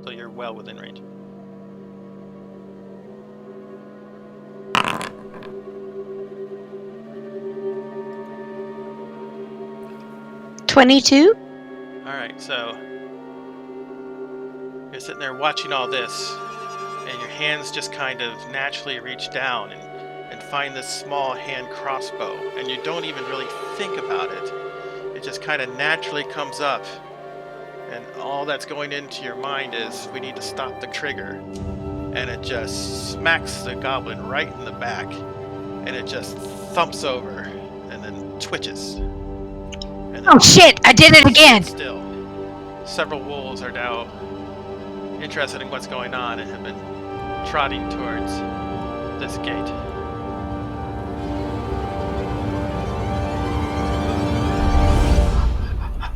so you're well within range. $22. All right, so you're sitting there watching all this, and your hands just kind of naturally reach down and find this small hand crossbow, and you don't even really think about it. It just kind of naturally comes up, and all that's going into your mind is, we need to stop the trigger. And it just smacks the goblin right in the back, and it just thumps over and then twitches. And Oh shit, I did it again! Still, several wolves are now interested in what's going on and have been trotting towards this gate.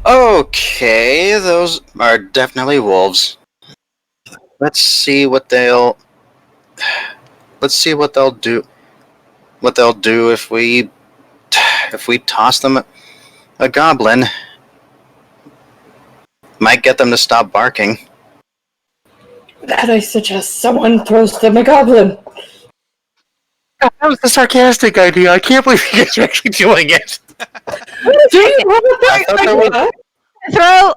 Okay, those are definitely wolves. Let's see what they'll do. What they'll do if we toss them a goblin. Might get them to stop barking. That I suggest someone throws them a goblin. That was a sarcastic idea. I can't believe you guys are actually doing it. Throw...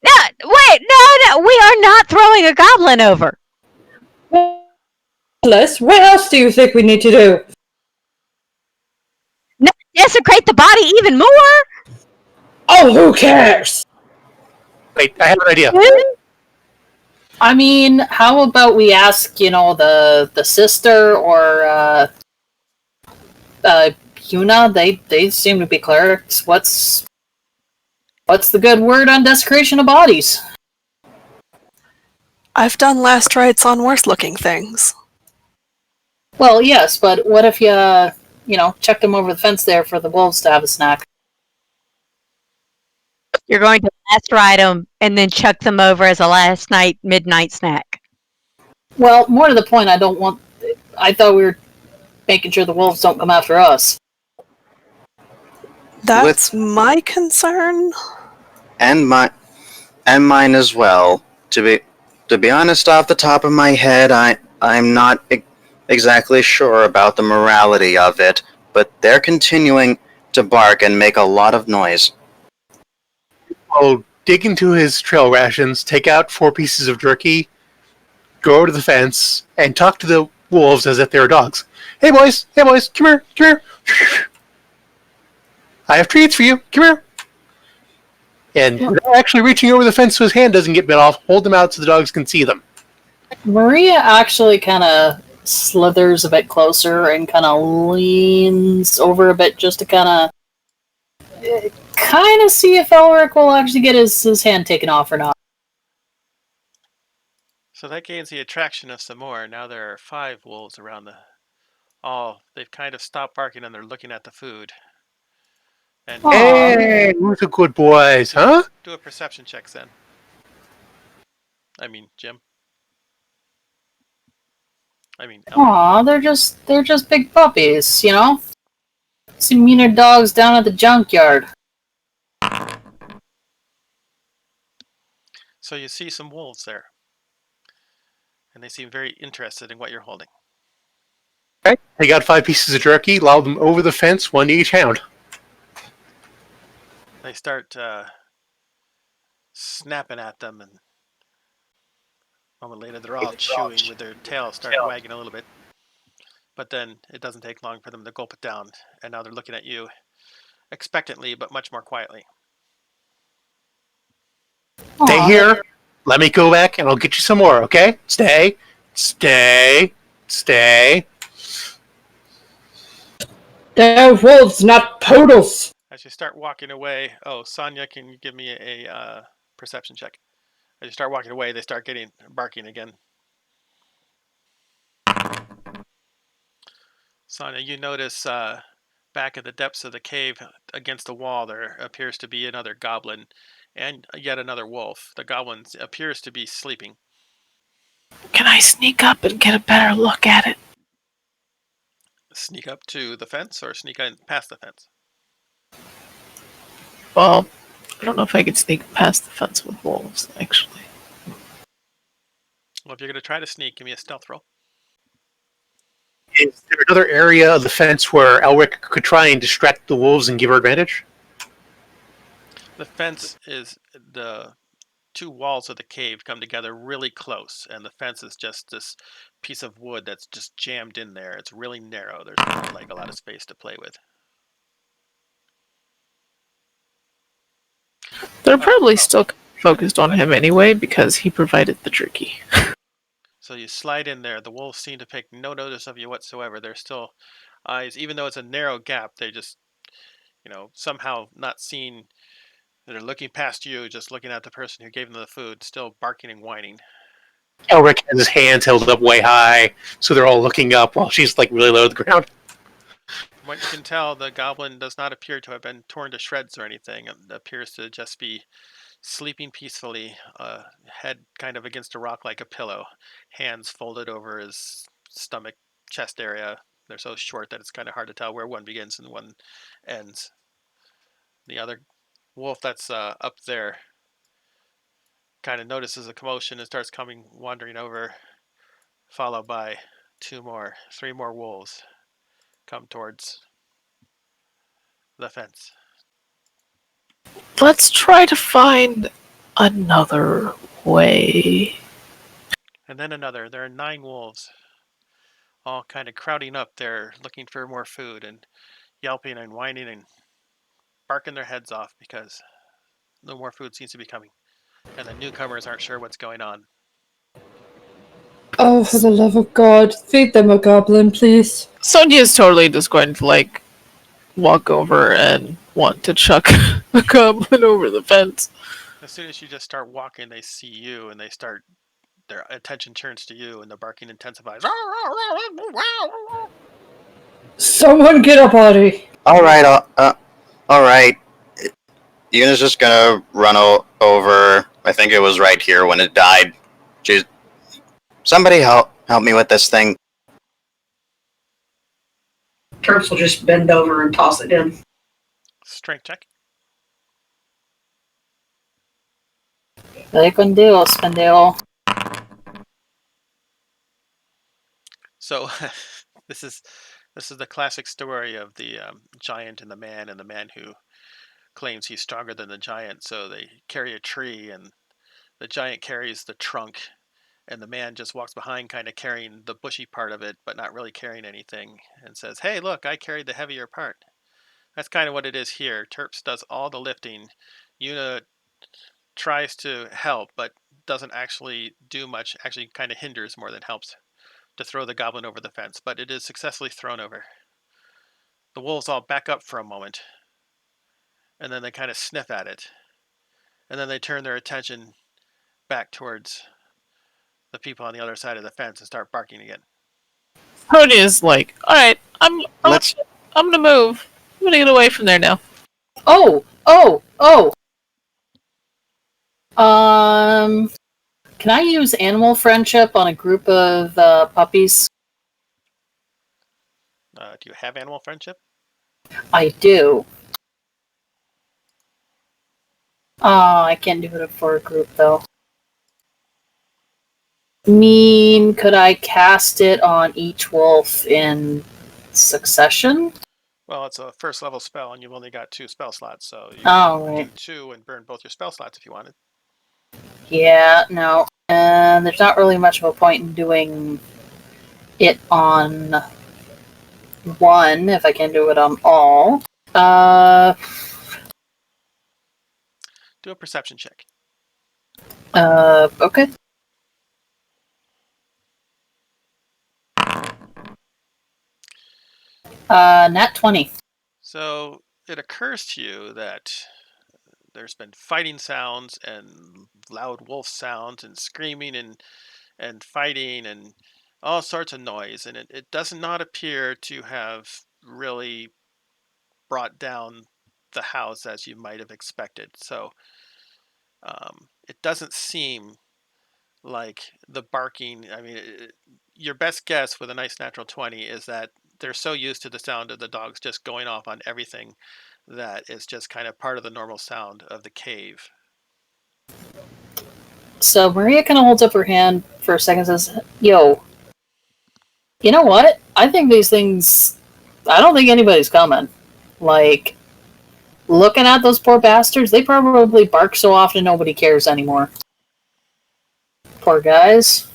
No, wait, no, we are not throwing a goblin over. What else do you think we need to do? No, desecrate the body even more? Oh, who cares? Wait, I have an idea. I mean, how about we ask, the sister or Yuna? They seem to be clerics. What's the good word on desecration of bodies? I've done last rites on worse looking things. Well, yes, but what if you checked them over the fence there for the wolves to have a snack? You're going to last ride them and then chuck them over as a midnight snack. Well, more to the point, I thought we were making sure the wolves don't come after us. That's my concern. And mine as well. To be honest, off the top of my head, I'm not exactly sure about the morality of it, but they're continuing to bark and make a lot of noise. I'll dig into his trail rations, take out 4 pieces of jerky, go over to the fence, and talk to the wolves as if they were dogs. Hey boys, come here. I have treats for you, come here. And without actually reaching over the fence so his hand doesn't get bit off, hold them out so the dogs can see them. Maria actually kind of slithers a bit closer and kind of leans over a bit just to kind of see if Elric will actually get his hand taken off or not. So that gains the attraction of some more. Now there are 5 wolves around they've kind of stopped barking and they're looking at the food. And hey, who's the good boys, huh? Do a perception check, then. I mean, Jim. Aw, they're just big puppies, Some meaner dogs down at the junkyard. So you see some wolves there. And they seem very interested in what you're holding. Okay. They got 5 pieces of jerky, lob them over the fence, 1 to each hound. They start snapping at them, and a moment later they're all chewing with their tails start wagging a little bit. But then it doesn't take long for them to gulp it down, and now they're looking at you expectantly, but much more quietly. Stay here. Let me go back, and I'll get you some more, okay? Stay. They're wolves, not poodles. As you start walking away, Sonia, can you give me a perception check? As you start walking away, they start barking again. Sonia, you notice back at the depths of the cave against the wall there appears to be another goblin and yet another wolf. The goblin appears to be sleeping. Can I sneak up and get a better look at it? Sneak up to the fence or sneak in past the fence? Well, I don't know if I could sneak past the fence with wolves, actually. if you're going to try to sneak, give me a stealth roll. Is there another area of the fence where Elric could try and distract the wolves and give her advantage? The fence is the two walls of the cave come together really close, and the fence is just this piece of wood that's just jammed in there. It's really narrow. There's not like a lot of space to play with. They're probably still focused on him anyway because he provided the jerky. So you slide in there. The wolves seem to take no notice of you whatsoever. They're still eyes, even though it's a narrow gap. They just, somehow not seeing. They're looking past you, just looking at the person who gave them the food, still barking and whining. Elric has his hands held up way high, so they're all looking up while she's like really low to the ground. From what you can tell, the goblin does not appear to have been torn to shreds or anything. It appears to just be sleeping peacefully, head kind of against a rock like a pillow, hands folded over his stomach, chest area. They're so short that it's kind of hard to tell where one begins and one ends. The other wolf that's up there kind of notices a commotion and starts wandering over, followed by three more wolves come towards the fence. Let's try to find another way. And then another. There are 9 wolves, all kind of crowding up there, looking for more food and yelping and whining and barking their heads off because no more food seems to be coming. And the newcomers aren't sure what's going on. Oh, for the love of God, feed them a goblin, please. Sonia's totally just going to walk over and want to chuck a goblin over the fence. As soon as you just start walking, they see you and their attention turns to you and the barking intensifies. Someone get a body. All right, all right. Yuna's just gonna run over. I think it was right here when it died. Jeez. Somebody help me with this thing. Terps will just bend over and toss it in. Strength check. Very condeal, spendeo. So this is the classic story of the giant and the man who claims he's stronger than the giant. So they carry a tree and the giant carries the trunk and the man just walks behind kind of carrying the bushy part of it but not really carrying anything and says, hey, look, I carried the heavier part. That's kind of what it is here. Terps does all the lifting. Yuna tries to help but doesn't actually do much, actually kind of hinders more than helps to throw the goblin over the fence, but it is successfully thrown over. The wolves all back up for a moment and then they kind of sniff at it and then they turn their attention back towards the people on the other side of the fence and start barking again. Sonia's like, alright, I'm gonna move. I'm gonna get away from there now. Oh! Can I use animal friendship on a group of puppies? Do you have animal friendship? I do. I can't do it for a group though. Could I cast it on each wolf in succession? Well, it's a first level spell and you've only got 2 spell slots, so you Oh, can right. do 2 and burn both your spell slots if you wanted. Yeah, no. And there's not really much of a point in doing it on one if I can do it on all. Do a perception check. Okay. Nat 20. So it occurs to you that there's been fighting sounds and loud wolf sounds and screaming and fighting and all sorts of noise, and it does not appear to have really brought down the house as you might have expected. So it doesn't seem like the barking. I mean, your best guess with a nice natural 20 is that they're so used to the sound of the dogs just going off on everything that it's just kind of part of the normal sound of the cave. So Maria kind of holds up her hand for a second and says, Yo, you know what? I think these things. I don't think anybody's coming. Like, looking at those poor bastards, they probably bark so often nobody cares anymore. Poor guys.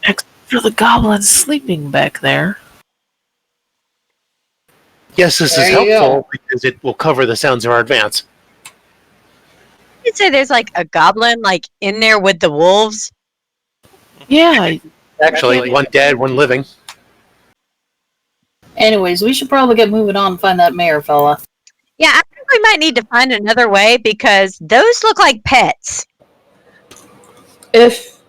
Except for the goblins sleeping back there. Yes, this is There you helpful because it will cover the sounds of our advance. You'd say there's like a goblin like in there with the wolves. Yeah, Actually, one dead, one living. Anyways, we should probably get moving on and find that mayor fella. Yeah, I think we might need to find another way because those look like pets. If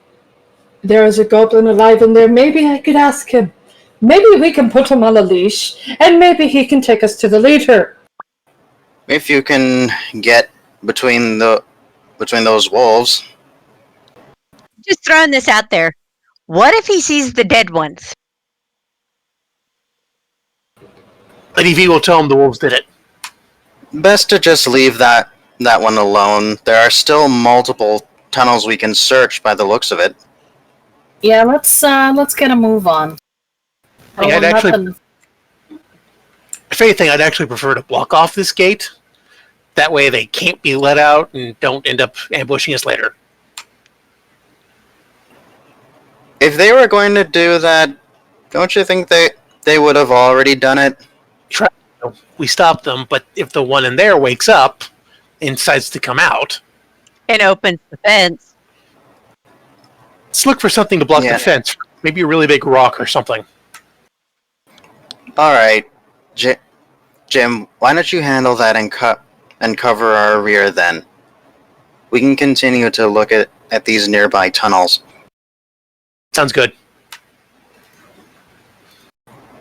there is a goblin alive in there, maybe I could ask him. Maybe we can put him on a leash, and maybe he can take us to the leader. If you can get between those wolves, Just throwing this out there. What if he sees the dead ones? Lady V will tell him the wolves did it. best to just leave that one alone. There are still multiple tunnels we can search by the looks of it. Yeah, let's get a move on. Hey, I'd actually- If anything, I'd actually prefer to block off this gate. That way they can't be let out and don't end up ambushing us later. If they were going to do that, don't you think they would have already done it? We stop them, but if the one in there wakes up and decides to come out, It opens the fence. let's look for something to block Yeah. the fence. Maybe a really big rock or something. All right, Jim, why don't you handle that and cover our rear then? We can continue to look at these nearby tunnels. Sounds good.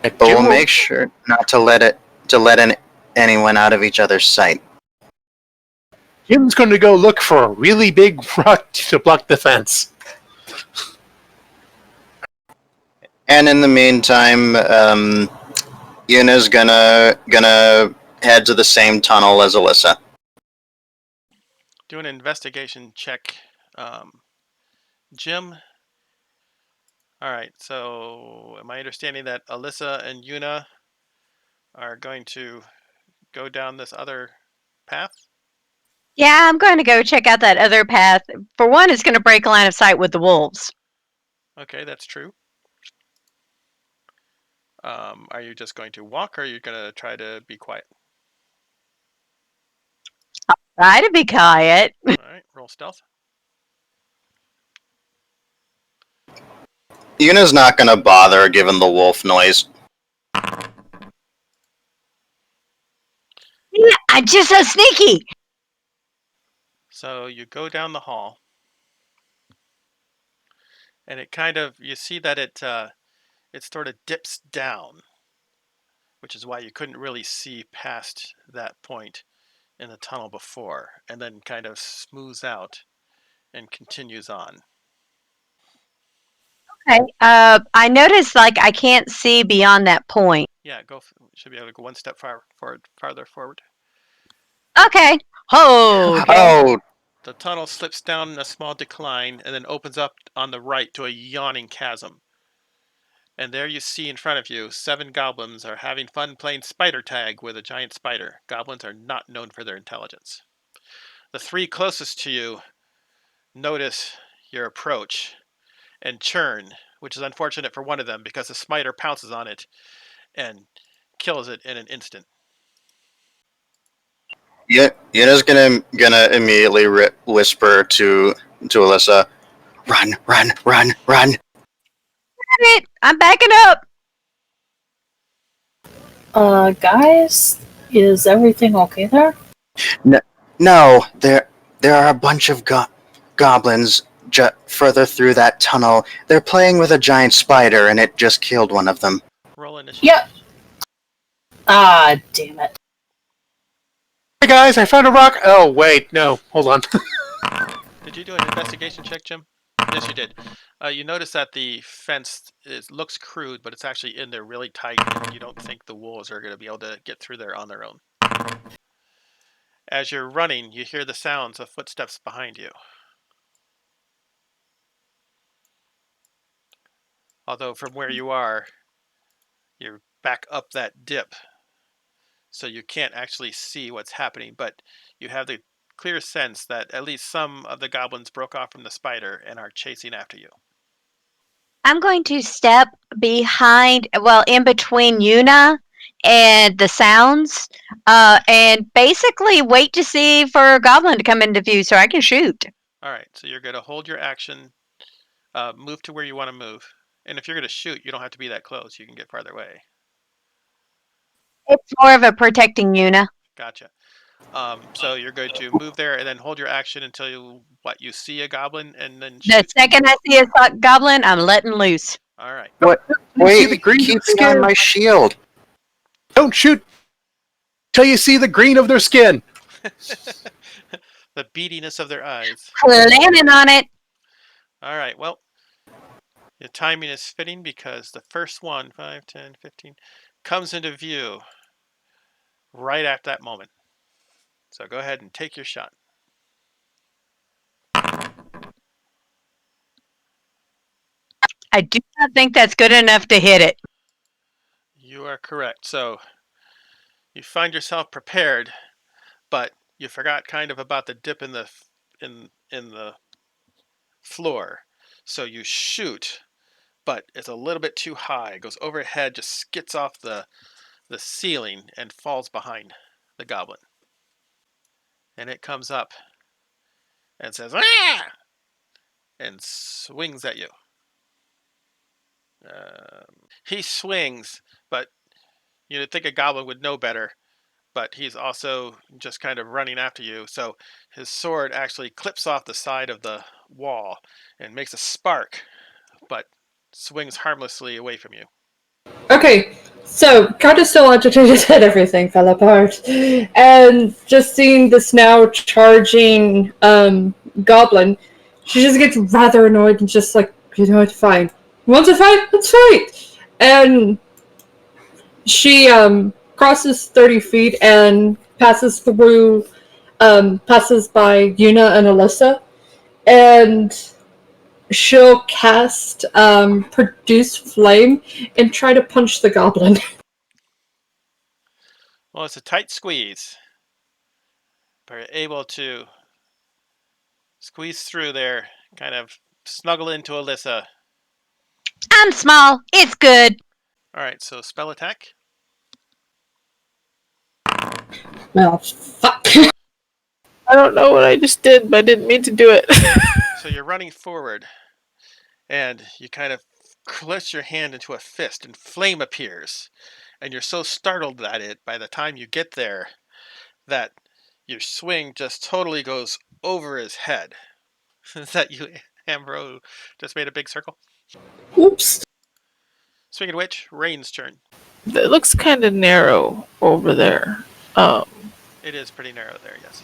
But we'll make sure not to let anyone out of each other's sight. Jim's going to go look for a really big rock to block the fence. And in the meantime, Yuna's gonna head to the same tunnel as Alyssa. Do an investigation check. Jim. All right. So, am I understanding that Alyssa and Yuna are going to go down this other path? Yeah, I'm going to go check out that other path. For one, it's going to break line of sight with the wolves. Okay, that's true. Are you just going to walk, or are you going to try to be quiet? Try to be quiet. All right, roll stealth. Yuna's not gonna bother given the wolf noise. Yeah, I'm just so sneaky. So you go down the hall, and it kind of, you see that it sort of dips down, which is why you couldn't really see past that point in the tunnel before, and then kind of smooths out and continues on. Okay. I noticed like I can't see beyond that point. Yeah, should be able to go one step farther forward. Okay. Oh. Okay. Oh, The tunnel slips down a small decline and then opens up on the right to a yawning chasm. And there you see in front of you 7 goblins are having fun playing spider tag with a giant spider. Goblins are not known for their intelligence. The 3 closest to you notice your approach and churn, which is unfortunate for one of them because the spider pounces on it and kills it in an instant. yeah. Yuna's gonna immediately whisper to Alyssa, "Run, run, run, run!" It. I'm backing up. Guys, is everything okay there? No, there are a bunch of goblins further through that tunnel. They're playing with a giant spider, and it just killed one of them. Roll initiative. Yep. Ah, damn it. Hey guys, I found a rock. Oh wait, no, hold on. Did you do an investigation check, Jim? Yes, you did. You notice that the fence looks crude, but it's actually in there really tight, and you don't think the wolves are going to be able to get through there on their own. As you're running, you hear the sounds of footsteps behind you. Although from where you are, you're back up that dip, so you can't actually see what's happening, but you have the clear sense that at least some of the goblins broke off from the spider and are chasing after you. I'm going to step behind, well, in between Yuna and the sounds, and basically wait to see for a goblin to come into view so I can shoot. All right, so you're going to hold your action, move to where you want to move. And if you're going to shoot, you don't have to be that close. You can get farther away. It's more of a protecting Yuna. Gotcha. So you're going to move there and then hold your action until you see a goblin and then The shoot. second I see a goblin, I'm letting loose. All right. What? You see Wait, the green keep of their me on skin. my shield. Don't shoot till you see the green of their skin. The beadiness of their eyes. Planning on it. All right, well, your timing is fitting because the first one, 5, 10, 15, comes into view right at that moment. So go ahead and take your shot. I do not think that's good enough to hit it. You are correct. So you find yourself prepared, but you forgot kind of about the dip in the floor. So you shoot, but it's a little bit too high. It goes overhead, just skits off the ceiling and falls behind the goblin. And it comes up and says, "Ah!" and swings at you. He swings, but you'd think a goblin would know better, but he's also just kind of running after you. So his sword actually clips off the side of the wall and makes a spark, but swings harmlessly away from you. Okay, so kind of still agitated that everything fell apart, and just seeing this now charging goblin, she just gets rather annoyed and just like, you know what, fine. You want to fight? Let's fight! And she crosses 30 feet and passes through, passes by Yuna and Alyssa, and she'll cast Produce Flame and try to punch the goblin. Well, it's a tight squeeze, but you're able to squeeze through there, kind of snuggle into Alyssa. I'm small. It's good. All right, so spell attack. Well, fuck. I don't know what I just did, but I didn't mean to do it. So you're running forward, and you kind of clench your hand into a fist, and flame appears. And you're so startled at it by the time you get there that your swing just totally goes over his head. Is that you, Ambrose, just made a big circle? Oops. Swing and Witch, Rain's turn. It looks kind of narrow over there. It is pretty narrow there, yes.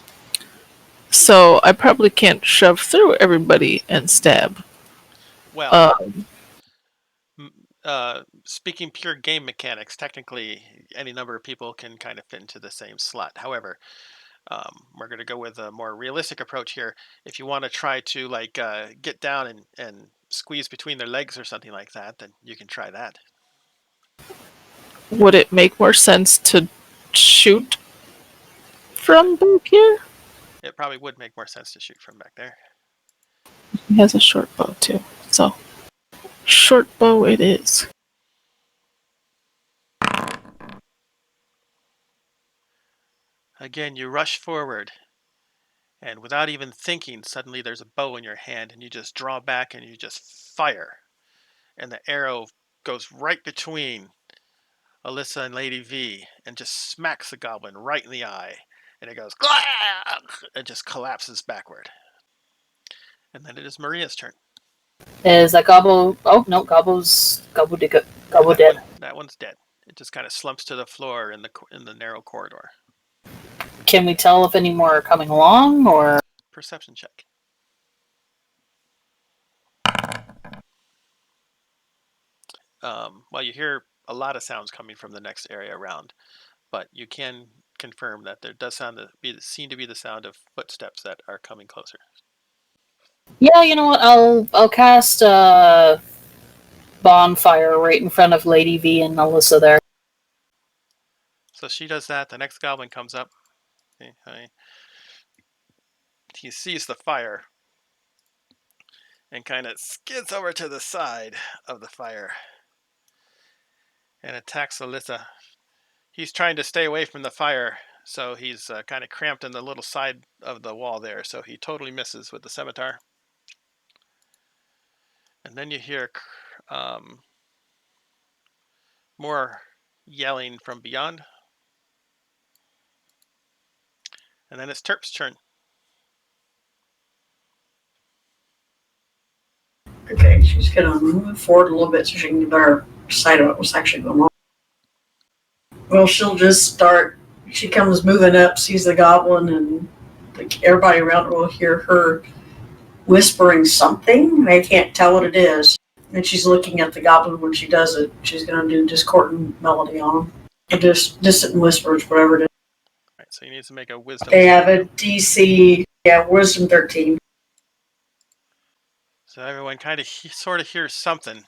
So I probably can't shove through everybody and stab. Well, speaking pure game mechanics, technically any number of people can kind of fit into the same slot. However, we're going to go with a more realistic approach here. If you want to try to get down and squeeze between their legs or something like that, then you can try that. Would it make more sense to shoot from back here? It probably would make more sense to shoot from back there. He has a short bow too, so short bow it is. Again, you rush forward, and without even thinking, suddenly there's a bow in your hand, and you just draw back and you just fire. And the arrow goes right between Alyssa and Lady V and just smacks the goblin right in the eye. And it goes, and just collapses backward. And then it is Maria's turn. Is that Gobble? Oh no, Gobble's Gobble dead. That one's dead. It just kind of slumps to the floor in the narrow corridor. Can we tell if any more are coming along, or Perception check. Well, you hear a lot of sounds coming from the next area around, but you can confirm that there does seem to be the sound of footsteps that are coming closer. Yeah, you know what? I'll cast bonfire right in front of Lady V and Alyssa there. So she does that. The next goblin comes up. He sees the fire and kind of skids over to the side of the fire and attacks Alyssa. He's trying to stay away from the fire, so he's kind of cramped in the little side of the wall there, so he totally misses with the scimitar. And then you hear more yelling from beyond. And then it's Terp's turn. Okay, she's gonna move forward a little bit so she can get a better sight of what's actually going on. Well, she'll just start. She comes moving up, sees the goblin, and everybody around her will hear her whispering something. They can't tell what it is. And she's looking at the goblin when she does it. She's gonna do discordant melody on him. Or just distant whispers, whatever it is. Right, so you need to make a wisdom. They have a DC, wisdom 13. So everyone kind of sort of hears something.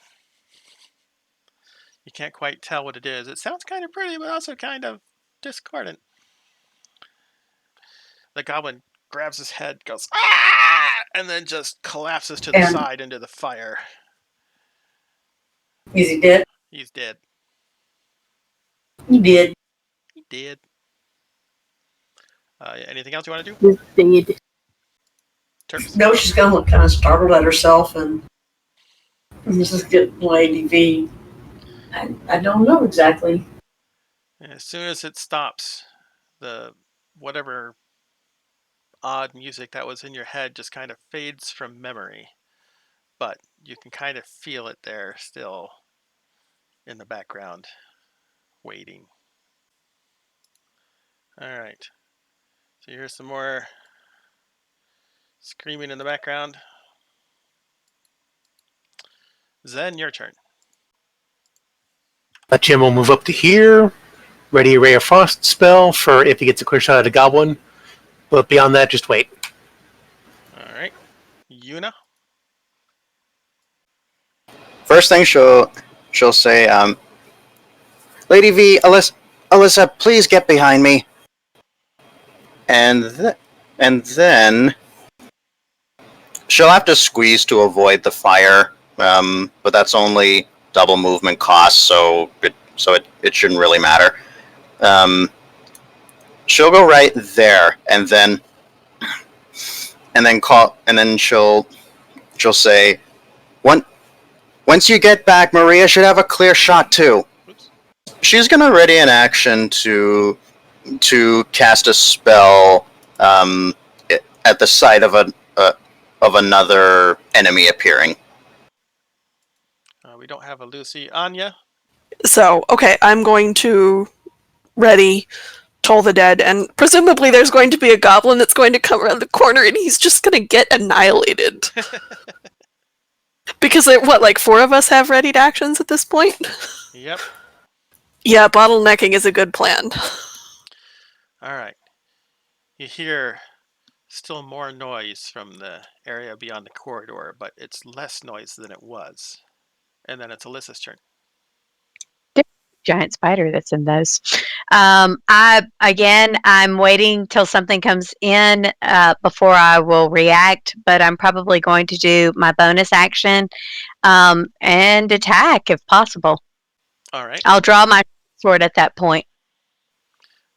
You can't quite tell what it is. It sounds kind of pretty, but also kind of discordant. The goblin grabs his head, goes, "Ah!" and then just collapses to the side into the fire. Is he dead? He's dead. He did. He did. Anything else you want to do? He's dead. Terps? No, she's gonna look kind of startled at herself, and this is getting Lady V. I don't know exactly. And as soon as it stops, the whatever odd music that was in your head just kind of fades from memory. But you can kind of feel it there still in the background, waiting. All right. So you hear some more screaming in the background. Zen, your turn. Jim will move up to here, ready a Ray of Frost spell for if he gets a clear shot at a goblin. But beyond that, just wait. All right. Yuna? First thing she'll say, Lady V, Alyssa, please get behind me. And then she'll have to squeeze to avoid the fire, but that's only double movement cost, so it shouldn't really matter. She'll go right there, and then she'll say, once you get back, Maria should have a clear shot too. Oops. She's gonna ready an action to cast a spell at the sight of another enemy appearing. We don't have a Lucy. Anya? So, okay, I'm going to ready Toll the Dead, and presumably there's going to be a goblin that's going to come around the corner and he's just going to get annihilated. Because, like 4 of us have readied actions at this point? Yep. Yeah, bottlenecking is a good plan. All right. You hear still more noise from the area beyond the corridor, but it's less noise than it was. And then it's Alyssa's turn. Giant spider that's in those. I'm waiting till something comes in before I will react, but I'm probably going to do my bonus action and attack if possible. All right. I'll draw my sword at that point.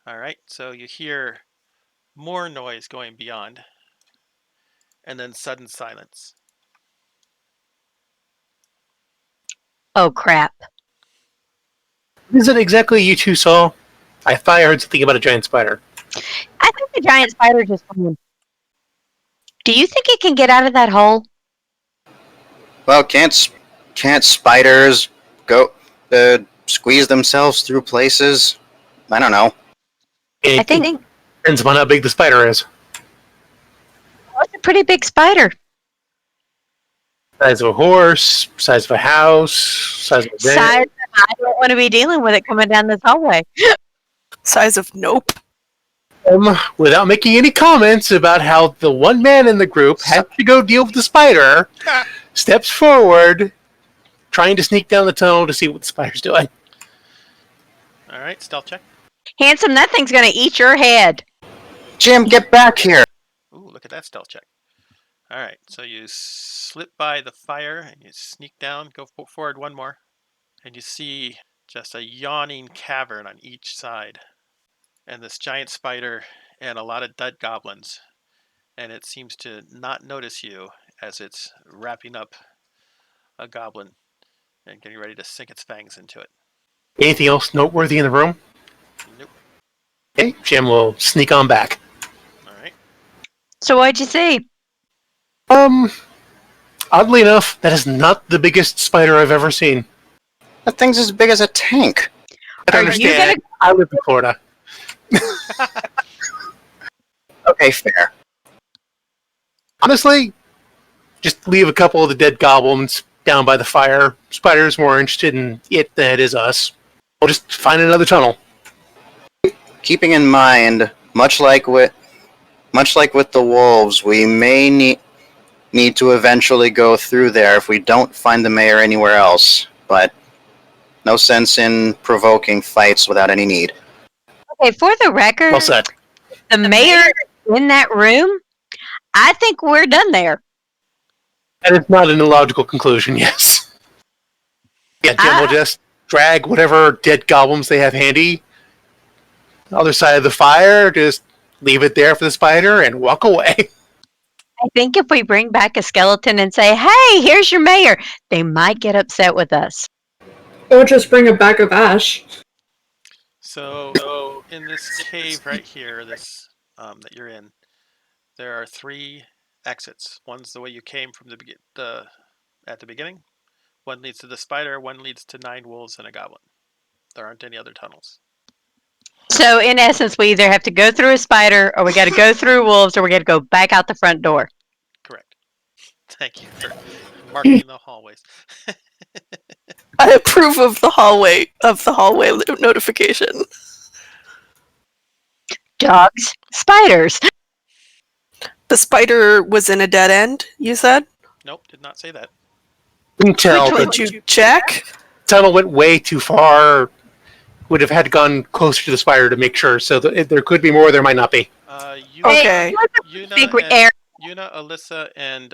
All right. So you hear more noise going beyond, and then sudden silence. Oh, crap. Is it exactly you two saw? I thought I heard something about a giant spider. I think the giant spider just won. Do you think it can get out of that hole? Well, can't spiders go squeeze themselves through places? I don't know. I think Depends upon how big the spider is. it's a pretty big spider. Size of a horse, size of a house, size of a van. I don't want to be dealing with it coming down this hallway. Size of nope. without making any comments about how the one man in the group had to go deal with the spider, steps forward, trying to sneak down the tunnel to see what the spider's doing. All right, stealth check. Handsome, that thing's gonna eat your head. Jim, get back here. Ooh, look at that stealth check. All right, so you slip by the fire and you sneak down, go forward one more, and you see just a yawning cavern on each side, and this giant spider and a lot of dead goblins, and it seems to not notice you as it's wrapping up a goblin and getting ready to sink its fangs into it. Anything else noteworthy in the room? Nope. Okay, Jim will sneak on back. All right. So what'd you see? Oddly enough, that is not the biggest spider I've ever seen. That thing's as big as a tank. I Are don't you understand. I live in Florida. Okay, fair. Honestly, just leave a couple of the dead goblins down by the fire. Spider's more interested in it than it is us. We'll just find another tunnel. Keeping in mind, much like with the wolves, we may need to eventually go through there if we don't find the mayor anywhere else. But no sense in provoking fights without any need. Okay, for the record, Well said. the mayor in that room, I think we're done there. That is not an illogical conclusion, yes. Yeah, Jim will just drag whatever dead goblins they have handy, other side of the fire, just leave it there for the spider and walk away. I think if we bring back a skeleton and say, hey, here's your mayor, they might get upset with us. Or just bring a bag of ash. So in this cave right here, this that you're in, there are 3 exits. One's the way you came from at the beginning. One leads to the spider. One leads to 9 wolves and a goblin. There aren't any other tunnels. So in essence, we either have to go through a spider, or we got to go through wolves, or we got to go back out the front door. Correct. Thank you for marking the hallways. I approve of the hallway notification. Dogs, spiders. The spider was in a dead end, you said? Nope, did not say that. Couldn't tell, Did but you check? tunnel went way too far. Would have had to gone closer to the spider to make sure. So there could be more. There might not be. Okay. Yuna, Alyssa, and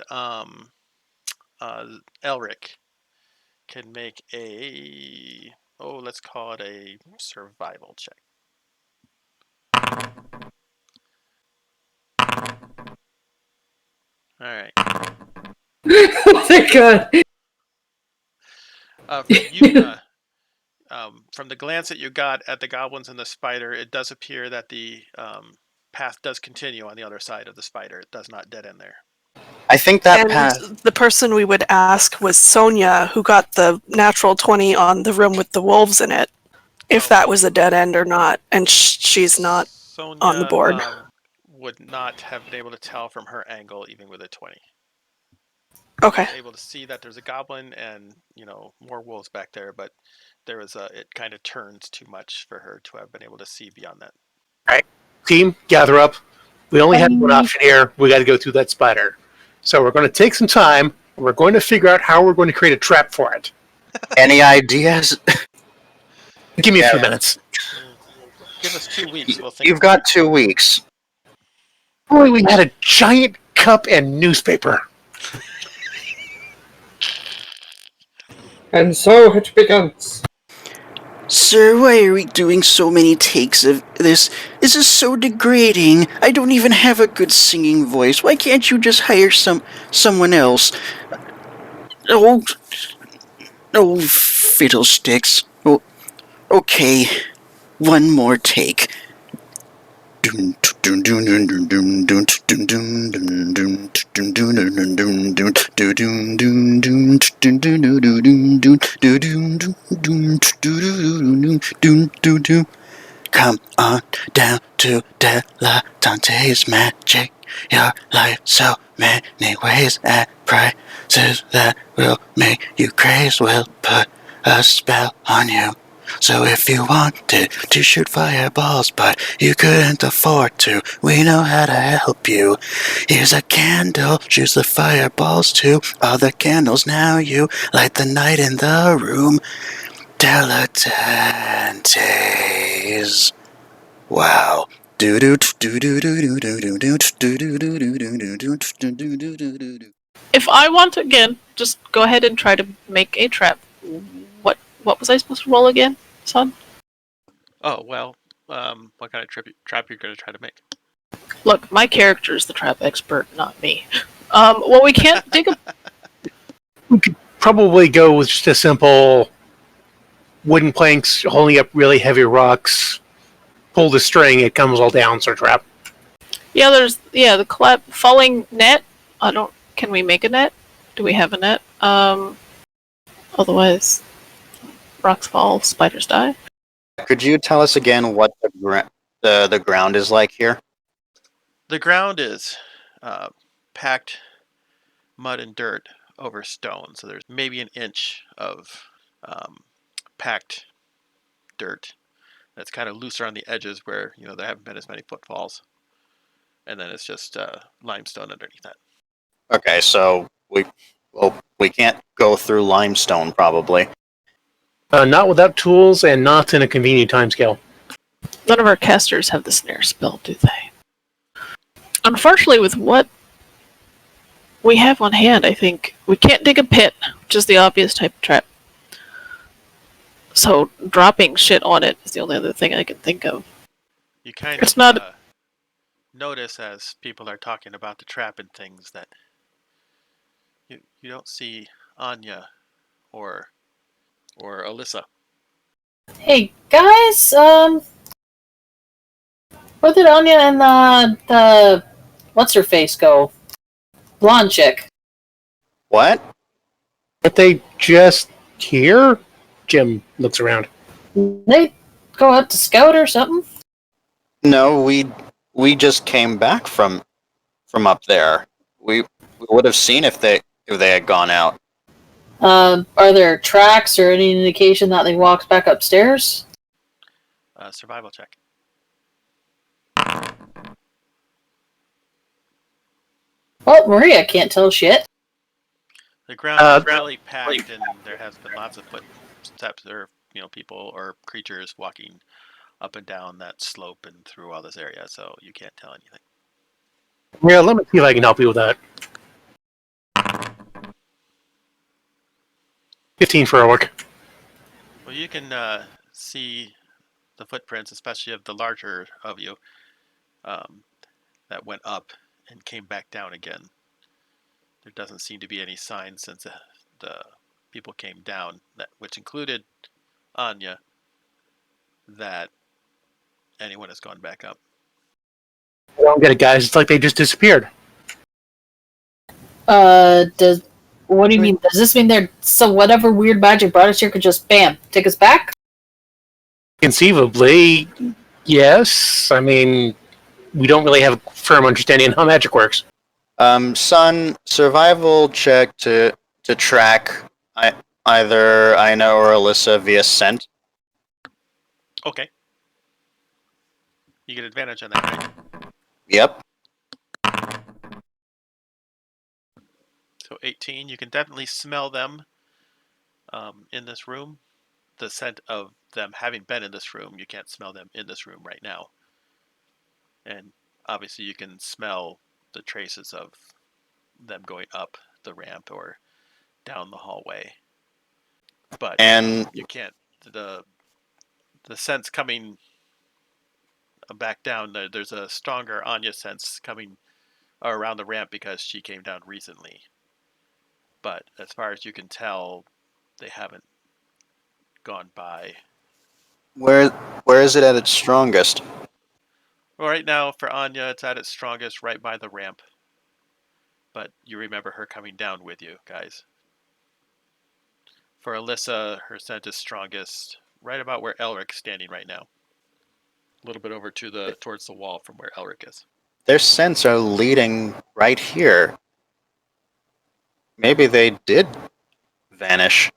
Elric can make let's call it a survival check. All right. Oh my god. Yuna, from the glance that you got at the goblins and the spider, it does appear that the path does continue on the other side of the spider. It does not dead end there. I think that And path. the person we would ask was Sonia, who got the natural 20 on the room with the wolves in it. If that was a dead end or not, and she's not Sonia, on the board. Would not have been able to tell from her angle, even with a 20. Okay. Able to see that there's a goblin and more wolves back there, but there was it kind of turns too much for her to have been able to see beyond that. All right, team, gather up. We only have one option here. We got to go through that spider. So we're going to take some time. And we're going to figure out how we're going to create a trap for it. Any ideas? Give me a few minutes. Give us 2 weeks. We'll think. You've got 2 weeks. Boy, we had a giant cup and newspaper. And so it begins. Sir, why are we doing so many takes of this? This is so degrading. I don't even have a good singing voice. Why can't you just hire someone else? Oh, fiddlesticks. Oh, okay, one more take. Come on down to Delatante's magic. Your life so many ways at prices that will make you crazy. We'll put a spell on you. So if you wanted to shoot fireballs, but you couldn't afford to, we know how to help you. Here's a candle, choose the fireballs too. All the candles now you light the night in the room. Dilettantes. Wow. If I want to, again, just go ahead and try to make a trap. What was I supposed to roll again, son? Oh, well, what kind of trap you're going to try to make? Look, my character's the trap expert, not me. Well, we can't dig a... Probably go with just a simple wooden planks holding up really heavy rocks. Pull the string, it comes all down, sort of trap. Yeah, the falling net. Can we make a net? Do we have a net? Otherwise, rocks fall, spiders die. Could you tell us again what the ground is like here? The ground is packed mud and dirt over stone, so there's maybe an inch of packed dirt that's kind of looser on the edges where there haven't been as many footfalls, and then it's just limestone underneath that. Okay, so we can't go through limestone probably. Not without tools and not in a convenient timescale. None of our casters have the snare spell, do they? Unfortunately, with what we have on hand, I think we can't dig a pit, which is the obvious type of trap. So dropping shit on it is the only other thing I can think of. You kind It's of not- notice as people are talking about the trap and things that you don't see Anya or Alyssa. Hey guys, where did Anya and the what's her face go? Blonde chick. What? Aren't they just here? Jim looks around. They go out to scout or something? No, we just came back from up there. We would have seen if they had gone out. Are there tracks or any indication that they walked back upstairs? Survival check. Well, Maria can't tell shit. The ground is really packed, and there has been lots of footsteps. There are people or creatures walking up and down that slope and through all this area, so you can't tell anything. Yeah, let me see if I can help you with that. 15 for our work. Well, you can see the footprints, especially of the larger of you, that went up and came back down again. There doesn't seem to be any signs since the people came down, which included Anya, that anyone has gone back up. I don't get it, guys. It's like they just disappeared. What do you mean? Does this mean so whatever weird magic brought us here could just bam take us back? Conceivably, yes. I mean, we don't really have a firm understanding of how magic works. Son, survival check to track either Ina or Alyssa via scent. Okay. You get advantage on that, right? Yep. So 18, you can definitely smell them in this room. The scent of them having been in this room, you can't smell them in this room right now. And obviously you can smell the traces of them going up the ramp or down the hallway. But you can't, the sense coming back down, there's a stronger Anya sense coming around the ramp because she came down recently. But as far as you can tell, they haven't gone by. Where is it at its strongest? Well, right now for Anya, it's at its strongest right by the ramp. But you remember her coming down with you, guys. For Alyssa, her scent is strongest right about where Elric's standing right now. A little bit over towards the wall from where Elric is. Their scents are leading right here. Maybe they did vanish.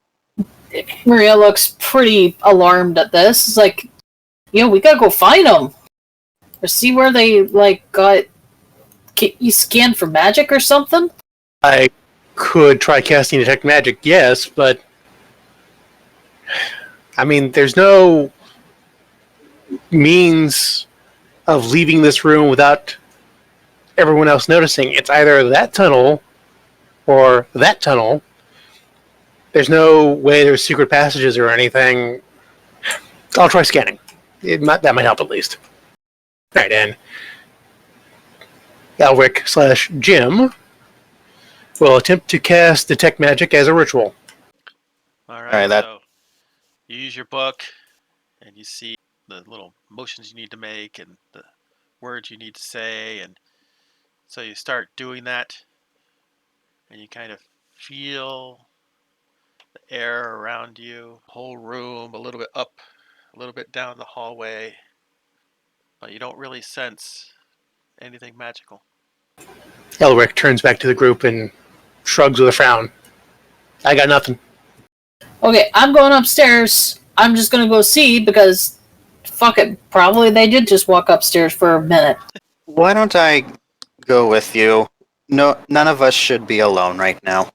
Maria looks pretty alarmed at this. It's like, we gotta go find them. Or see where they, got... You scanned for magic or something? I could try casting Detect Magic, yes, but... I mean, there's no means of leaving this room without everyone else noticing. It's either that tunnel or that tunnel. There's no way there's secret passages or anything. I'll try scanning. That might help at least. Alright, and Elric/Jim will attempt to cast Detect Magic as a ritual. Alright, so you use your book and you see the little motions you need to make and the words you need to say, and so you start doing that and you kind of feel the air around you, whole room, a little bit up, a little bit down the hallway, but you don't really sense anything magical. Elric turns back to the group and shrugs with a frown. I got nothing. Okay, I'm going upstairs. I'm just gonna go see, because fuck it, probably they did just walk upstairs for a minute. Why don't I go with you? No, none of us should be alone right now.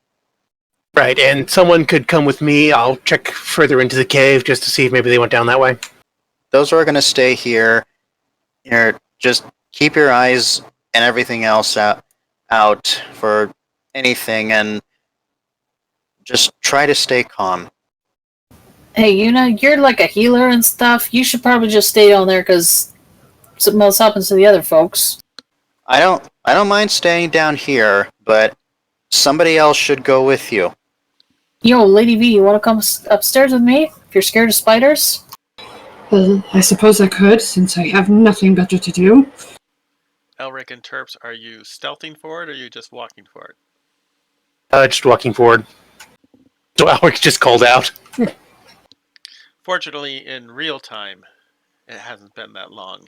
Right, and someone could come with me. I'll check further into the cave just to see if maybe they went down that way. Those who are going to stay here, just keep your eyes and everything else out for anything, and just try to stay calm. Hey, you're like a healer and stuff. You should probably just stay down there, because something else happens to the other folks. I don't mind staying down here, but somebody else should go with you. Yo, Lady V, you want to come upstairs with me if you're scared of spiders? Well, I suppose I could, since I have nothing better to do. Elric and Terps, are you stealthing forward or are you just walking forward? Just walking forward. So Elric just called out. Fortunately, in real time, it hasn't been that long.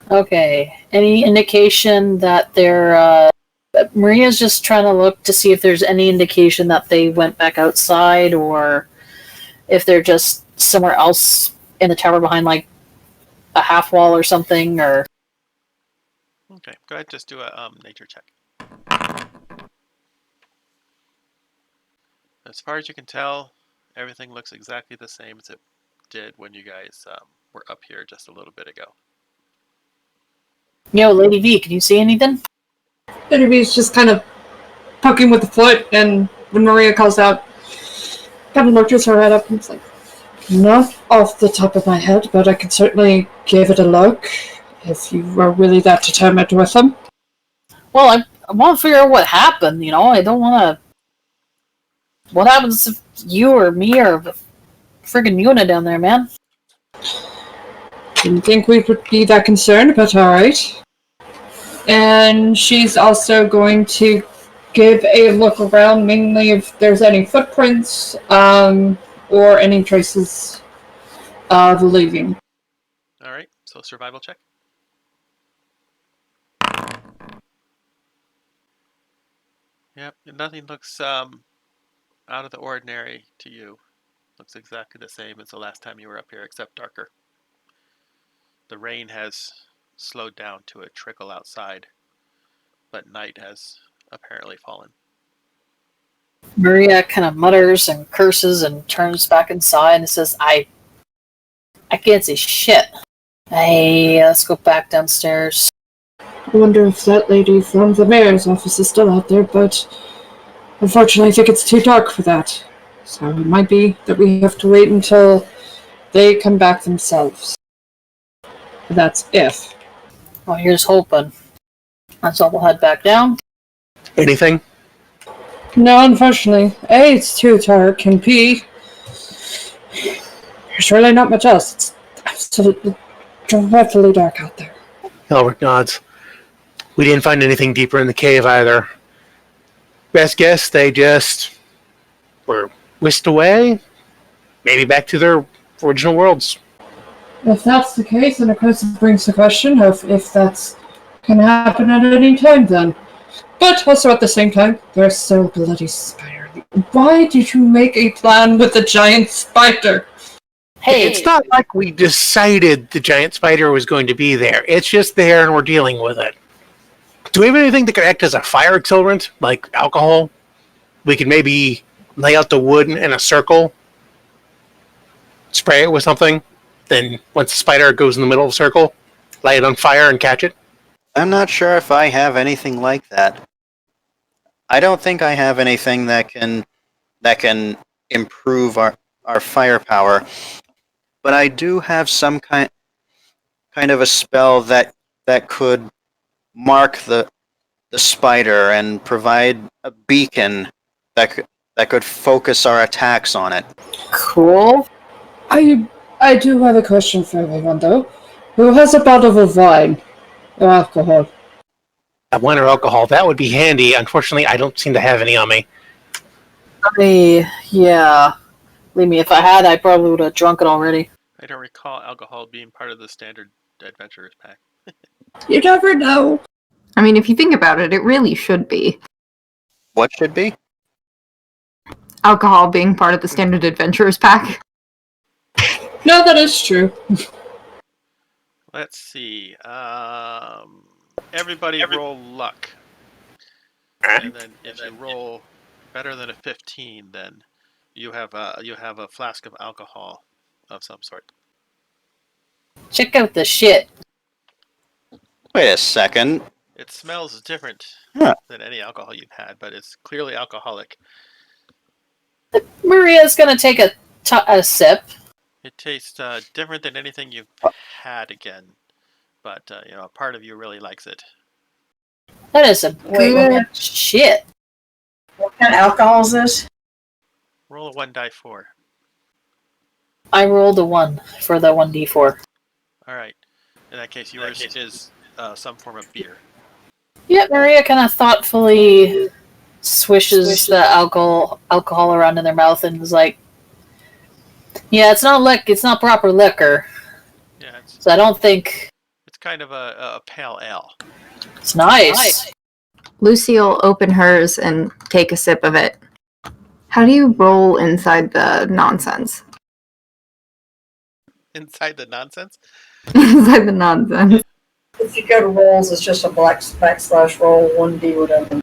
Okay. Any indication that they're, Maria's just trying to look to see if there's any indication that they went back outside, or if they're just somewhere else in the tower behind, like, a half wall or something, or... Okay, go ahead, just do a nature check. As far as you can tell, everything looks exactly the same as it did when you guys were up here just a little bit ago. Yo, Lady V, can you see anything? Lady V's just kind of poking with the foot, and when Maria calls out, kind of nudges her head up and it's like, not off the top of my head, but I could certainly give it a look if you were really that determined with them. Well, I want to figure out what happened, I don't want to... What happens if you or me or friggin' Yuna down there, man? Didn't think we would be that concerned, but alright. And she's also going to give a look around, mainly if there's any footprints, or any traces of leaving. Alright, so survival check. Yep, nothing looks out of the ordinary to you. Looks exactly the same as the last time you were up here, except darker. The rain has slowed down to a trickle outside, but night has apparently fallen. Maria kind of mutters and curses and turns back inside and says, I can't see shit. Hey, let's go back downstairs. I wonder if that lady from the mayor's office is still out there, but unfortunately I think it's too dark for that. So it might be that we have to wait until they come back themselves. But that's if. Well, here's hoping. So we'll head back down. Anything? No, unfortunately. A, it's too dark, and B, there's really not much else. It's absolutely dreadfully dark out there. Elric nods. We didn't find anything deeper in the cave either. Best guess, they just were whisked away. Maybe back to their original worlds. If that's the case, then of course it brings the question of if that's can happen at any time then. But also at the same time, there's so bloody spider Why did you make a plan with the giant spider? Hey, It's not like we decided the giant spider was going to be there. It's just there and we're dealing with it. Do we have anything that could act as a fire accelerant, like alcohol? We could maybe lay out the wood in a circle, spray it with something, then once the spider goes in the middle of the circle, light it on fire and catch it. I'm not sure if I have anything like that. I don't think I have anything that can improve our firepower, but I do have some kind of a spell that could mark the spider and provide a beacon that could focus our attacks on it. cool. I do have a question for everyone, though. Who has a bottle of wine or alcohol? Wine or alcohol, that would be handy. Unfortunately, I don't seem to have any on me. Yeah. Believe me, if I had, I probably would have drunk it already. I don't recall alcohol being part of the standard adventurers pack. You never know. I mean, if you think about it, it really should be. What should be? Alcohol being part of the standard adventurers pack. No, that is true. Let's see. Everybody roll luck. And then if you roll better than a 15, then you have a flask of alcohol of some sort. Check out the shit. Wait a second. It smells different Huh. than any alcohol you've had, but it's clearly alcoholic. Maria's gonna take a sip. It tastes different than anything you've had again, but a part of you really likes it. That is some Wait, good shit. What kind of alcohol is this? Roll a 1 die 4. I rolled a 1 for the 1d4. All right. In that case, yours is some form of beer. Yeah, Maria kind of thoughtfully swishes the alcohol around in their mouth and is like, "Yeah, it's not proper liquor, Yeah, it's so I don't think kind of a pale ale. it's nice." Lucy will open hers and take a sip of it. How do you roll inside the nonsense? Inside the nonsense? Inside the nonsense. If you go to rolls, it's just a backslash roll, 1d whatever.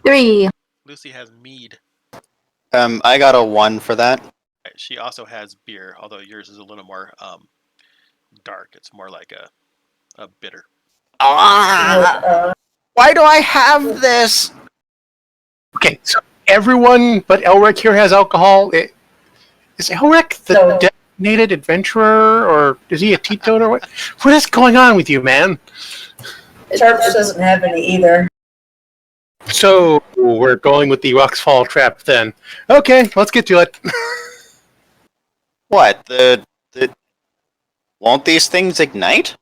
Three. Lucy has mead. I got a 1 for that. She also has beer, although yours is a little more dark. It's more like a bitter. Ah! Why do I have this? Okay, so everyone but Elric here has alcohol. Is Elric the No. designated adventurer, or is he a teetotaler? What is going on with you, man? Terps doesn't have any either. So we're going with the Rocks Fall trap then. Okay, let's get to it. What? Won't these things ignite?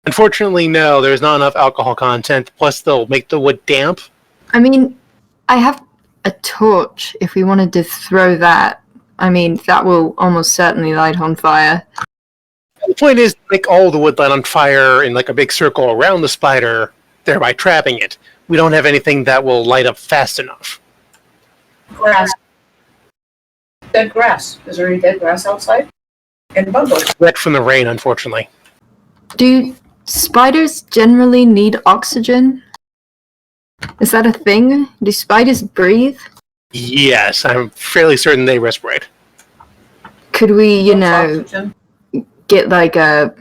Unfortunately, no. There's not enough alcohol content. Plus, they'll make the wood damp. I mean, I have a torch if we wanted to throw that. I mean, that will almost certainly light on fire. The point is to make all the wood light on fire in like a big circle around the spider, thereby trapping it. We don't have anything that will light up fast enough. Grass. Dead grass. Is there any dead grass outside? And bundles. Wet from the rain, unfortunately. Do spiders generally need oxygen? Is that a thing? Do spiders breathe? Yes, I'm fairly certain they respirate. Could we, Oxygen. get like a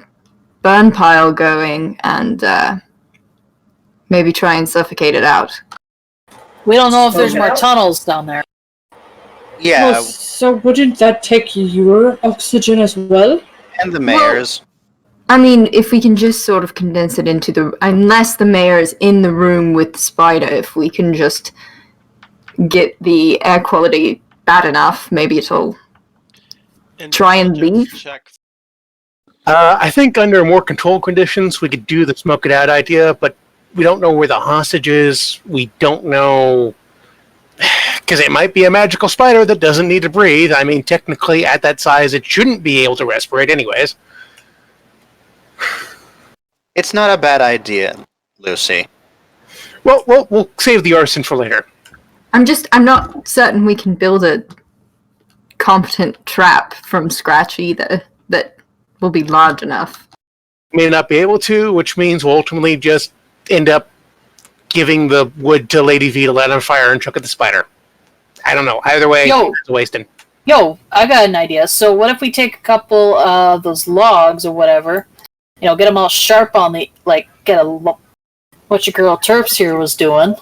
burn pile going and maybe try and suffocate it out? We don't know if there's Okay. more tunnels down there. Yeah, Well, so wouldn't that take your oxygen as well? and the mayor's. I mean, if we can just sort of condense it into unless the mayor is in the room with the spider, if we can just get the air quality bad enough, maybe it'll try and leave. Check. I think under more controlled conditions, we could do the smoke it out idea, but we don't know where the hostage is. We don't know. Because it might be a magical spider that doesn't need to breathe. I mean, technically, at that size, it shouldn't be able to respirate anyways. It's not a bad idea. Lucy. Well, we'll save the arson for later. I'm not certain we can build a competent trap from scratch either that will be large enough. May not be able to, which means we'll ultimately just end up giving the wood to Lady V to light on fire and chuck at the spider. I don't know. Either way, it's wasting. Yo, I got an idea. So what if we take a couple of those logs or whatever, get them all sharp on the, what your girl Terps here was doing,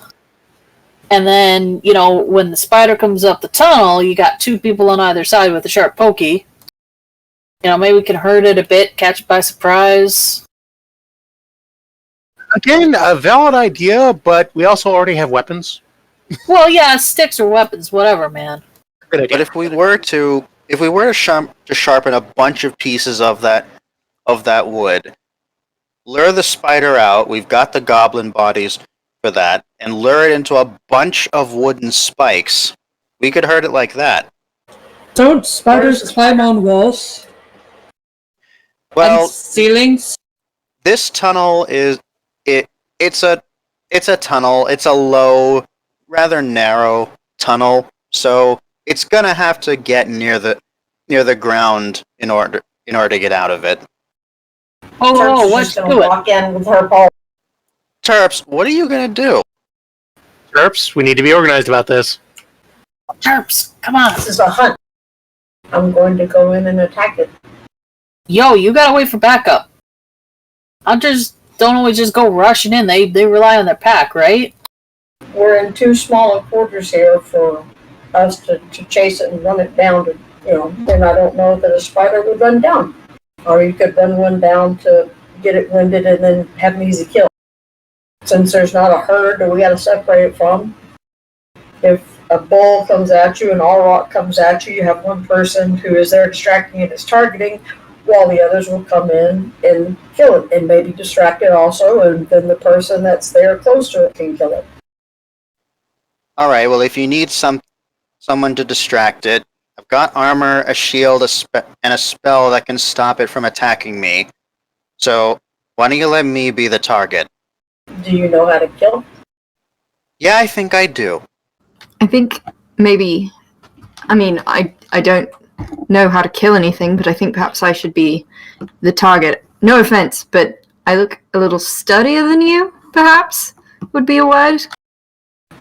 and then, when the spider comes up the tunnel, you got two people on either side with a sharp pokey. Maybe we can hurt it a bit, catch it by surprise. Again, a valid idea, but we also already have weapons. Well, yeah, sticks or weapons, whatever, man. Good idea. But if we were to sharpen a bunch of pieces of that wood, lure the spider out, we've got the goblin bodies for that, and lure it into a bunch of wooden spikes, we could hurt it like that. Don't spiders climb on walls? Well, and ceilings? this tunnel it's a tunnel. It's a low, rather narrow tunnel, so it's gonna have to get near the ground in order to get out of it. Oh, let's gonna do it. walk in with her ball. Terps, what are you gonna do? Terps, we need to be organized about this. Terps, come on. This is a hunt. I'm going to go in and attack it. Yo, you gotta wait for backup. Hunters don't always just go rushing in. They rely on their pack, right? We're in too small a quarters here for us to chase it and run it down to, and I don't know that a spider would run down. Or you could run one down to get it winded and then have an easy kill. Since there's not a herd that we gotta separate it from, if a bull comes at you and all rock comes at you, you have one person who is there distracting and is targeting, while the others will come in and kill it, and maybe distract it also, and then the person that's there close to it can kill it. Alright, well, if you need someone to distract it, I've got armor, a shield, and a spell that can stop it from attacking me. So, why don't you let me be the target? Do you know how to kill? Yeah, I think I do. I think maybe... I don't know how to kill anything, but I think perhaps I should be the target. No offense, but I look a little sturdier than you, perhaps, would be a word.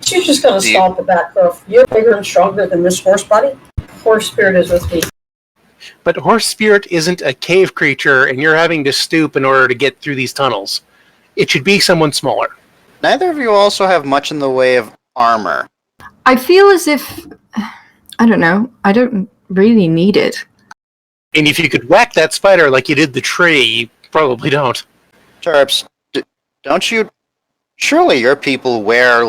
She's just gonna stomp it back off. You're bigger and stronger than this horse body. Horse spirit is with me. But horse spirit isn't a cave creature, and you're having to stoop in order to get through these tunnels. It should be someone smaller. Neither of you also have much in the way of armor. I feel as if... I don't know. I don't really need it. And if you could whack that spider like you did the tree, you probably don't. Terps, don't you... Surely your people wear,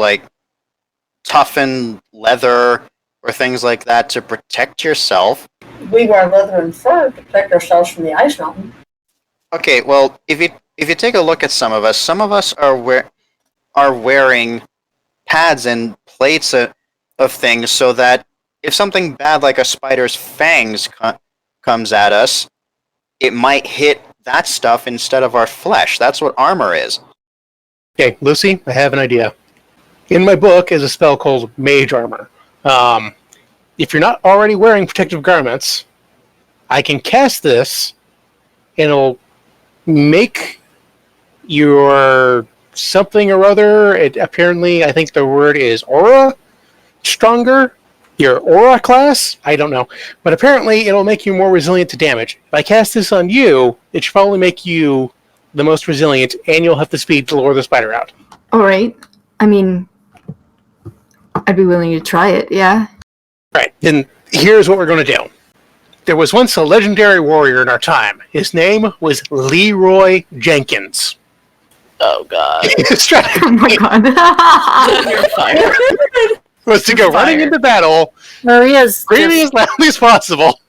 toughened leather or things like that to protect yourself? We wear leather and fur to protect ourselves from the ice mountain. Okay, well, if you take a look at some of us are wearing pads and plates of things so that if something bad like a spider's fangs comes at us, it might hit that stuff instead of our flesh. That's what armor is. Okay, Lucy, I have an idea. In my book is a spell called Mage Armor. If you're not already wearing protective garments, I can cast this, and it'll make your something or other, apparently, I think the word is aura, stronger. Your aura class? I don't know. But apparently, it'll make you more resilient to damage. If I cast this on you, it should probably make you the most resilient, and you'll have the speed to lure the spider out. Alright. I'd be willing to try it, yeah? Right, then here's what we're going to do. There was once a legendary warrior in our time. His name was Leroy Jenkins. Oh, God. His strategy Oh my god. You're fired. was to go running into battle, Maria's screaming as loudly as possible,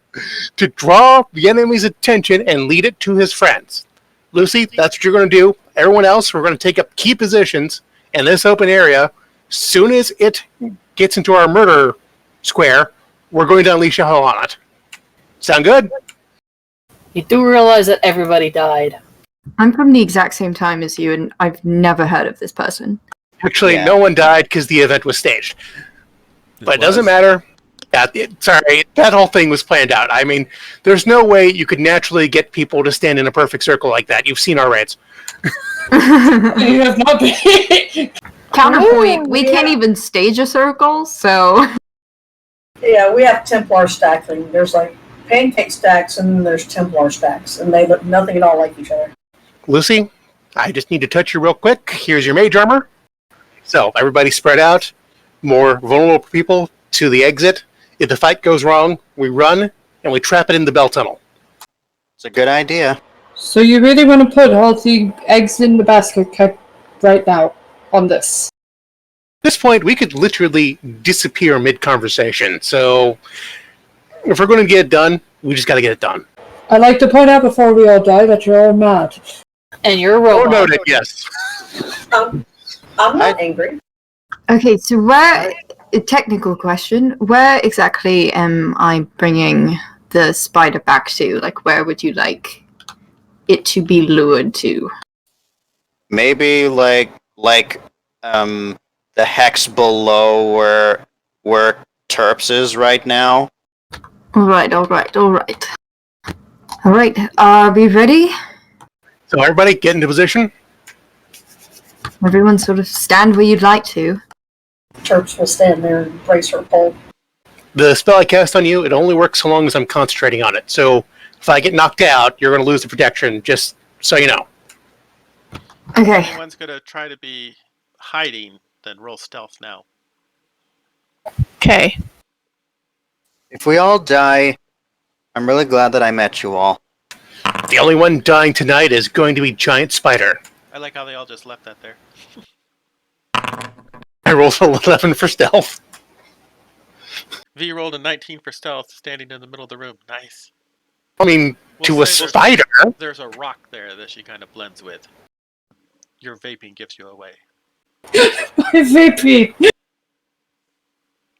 to draw the enemy's attention and lead it to his friends. Lucy, that's what you're going to do. Everyone else, we're going to take up key positions in this open area. Soon as it gets into our murder square, we're going to unleash a hell on it. Sound good? You do realize that everybody died. I'm from the exact same time as you, and I've never heard of this person. Actually, Yeah. no one died because the event was staged. But it doesn't was? matter. Sorry, that whole thing was planned out. I mean, there's no way you could naturally get people to stand in a perfect circle like that. You've seen our raids. You have not been. Counterpoint, we can't even stage a circle, so. Yeah, we have Templar stacking. There's like pancake stacks and then there's Templar stacks, and they look nothing at all like each other. Lucy, I just need to touch you real quick. Here's your mage armor. So, everybody spread out. More vulnerable people to the exit. If the fight goes wrong, we run, and we trap it in the bell tunnel. It's a good idea. So you really want to put all the eggs in the basket right now on this? At this point, we could literally disappear mid-conversation. So, if we're going to get it done, we just got to get it done. I'd like to point out before we all die that you're all mad. And you're a Oh, robot. noted, yes. I'm not angry. Okay, so where, a technical question, where exactly am I bringing the spider back to? Like, where would you like it to be lured to? Maybe the hex below where Terps is right now. Alright. Alright, are we ready? So, everybody, get into position. Everyone sort of stand where you'd like to. Terps will stand there and brace her pole. The spell I cast on you, it only works so long as I'm concentrating on it. So, if I get knocked out, you're going to lose the protection, just so you know. Okay. If anyone's going to try to be hiding, then roll stealth now. Okay. If we all die, I'm really glad that I met you all. The only one dying tonight is going to be Giant Spider. I like how they all just left that there. I rolled an 11 for stealth. V rolled a 19 for stealth, standing in the middle of the room. Nice. I mean, to a We'll say spider. There's a rock there that she kind of blends with. Your vaping gives you away. My VP!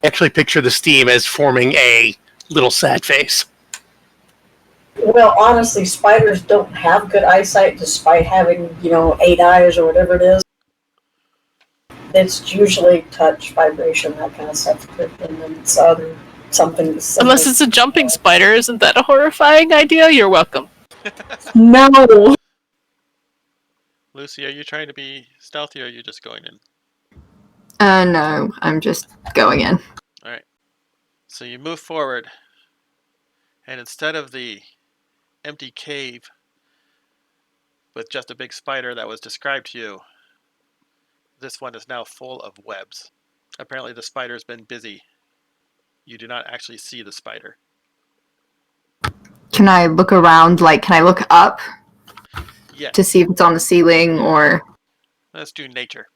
Actually picture the steam as forming a little sad face. Well, honestly, spiders don't have good eyesight despite having, 8 eyes or whatever it is. It's usually touch, vibration, that kind of stuff. And then it's something. Unless it's a jumping spider, isn't that a horrifying idea? You're welcome. No! Lucy, are you trying to be stealthy or are you just going in? No, I'm just going in. Alright. So you move forward, and instead of the empty cave with just a big spider that was described to you, this one is now full of webs. Apparently the spider's been busy. You do not actually see the spider. Can I look around, can I look up Yes. to see if it's on the ceiling or... Let's do nature.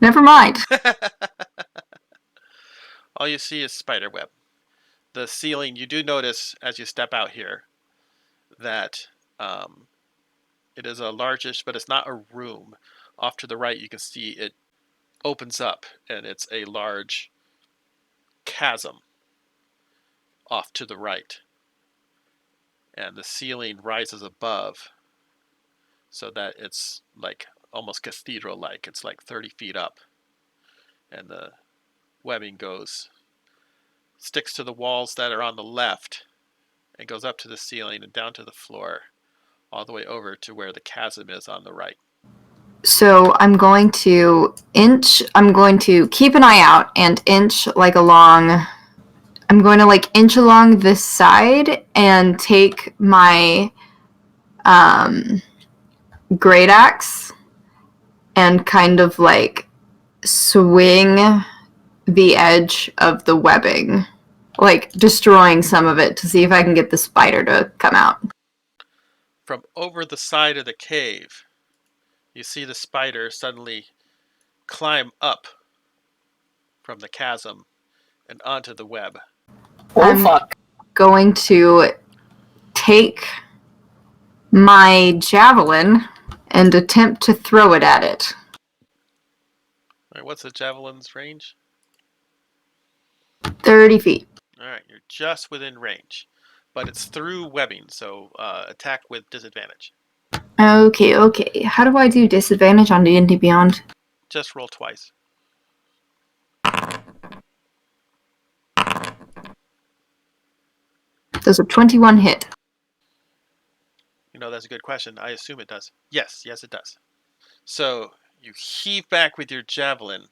Never mind. All you see is spider web. The ceiling, you do notice as you step out here that it is a largish, but it's not a room. Off to the right, you can see it opens up, and it's a large chasm off to the right. And the ceiling rises above so that it's like almost cathedral-like. It's like 30 feet up. And the webbing sticks to the walls that are on the left and goes up to the ceiling and down to the floor, all the way over to where the chasm is on the right. So I'm going to keep an eye out and inch along. I'm going to inch along this side and take my great axe and kind of swing the edge of the webbing, destroying some of it to see if I can get the spider to come out. From over the side of the cave, you see the spider suddenly climb up from the chasm and onto the web. I'm going to take my javelin and attempt to throw it at it. All right, what's the javelin's range? 30 feet. All right, you're just within range. but it's through webbing, so attack with disadvantage. Okay. How do I do disadvantage on D&D Beyond? Just roll twice. Does a 21 hit? That's a good question. I assume it does. Yes, it does. So you heave back with your javelin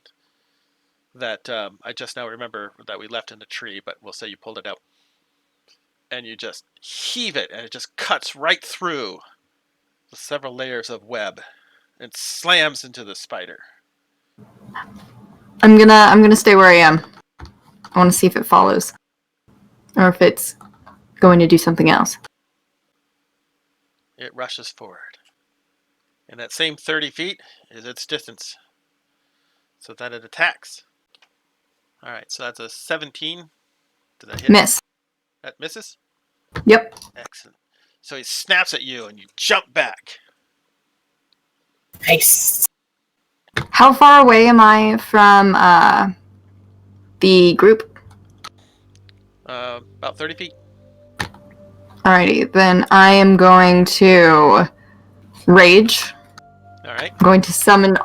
that I just now remember that we left in the tree, but we'll say you pulled it out. And you just heave it, and it just cuts right through the several layers of web and slams into the spider. I'm gonna stay where I am. I want to see if it follows, or if it's going to do something else. It rushes forward. And that same 30 feet is its distance. So that it attacks. Alright, so that's a 17. Did that hit? Miss. That misses? Yep. Excellent. So he snaps at you and you jump back. Nice. How far away am I from the group? About 30 feet. Alrighty, then I am going to rage. Alright. I'm going to summon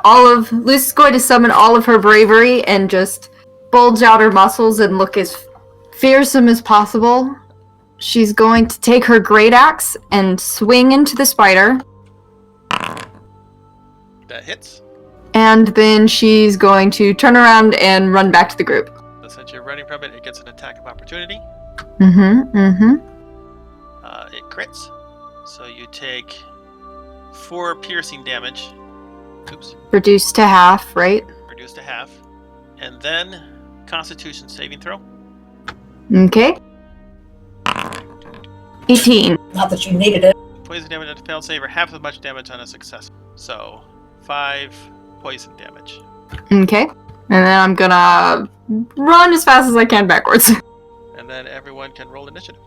Luce is going to summon all of her bravery and just bulge out her muscles and look as fearsome as possible. She's going to take her great axe and swing into the spider. That hits. And then she's going to turn around and run back to the group. So since you're running from it, it gets an attack of opportunity. It crits. So you take 4 piercing damage. Oops. Reduced to half, right? Reduced to half. And then Constitution saving throw. Okay. 18. Not that you needed it. Poison damage on a failed save or half as much damage on a success. So 5 poison damage. Okay. And then I'm gonna run as fast as I can backwards. And then everyone can roll initiative.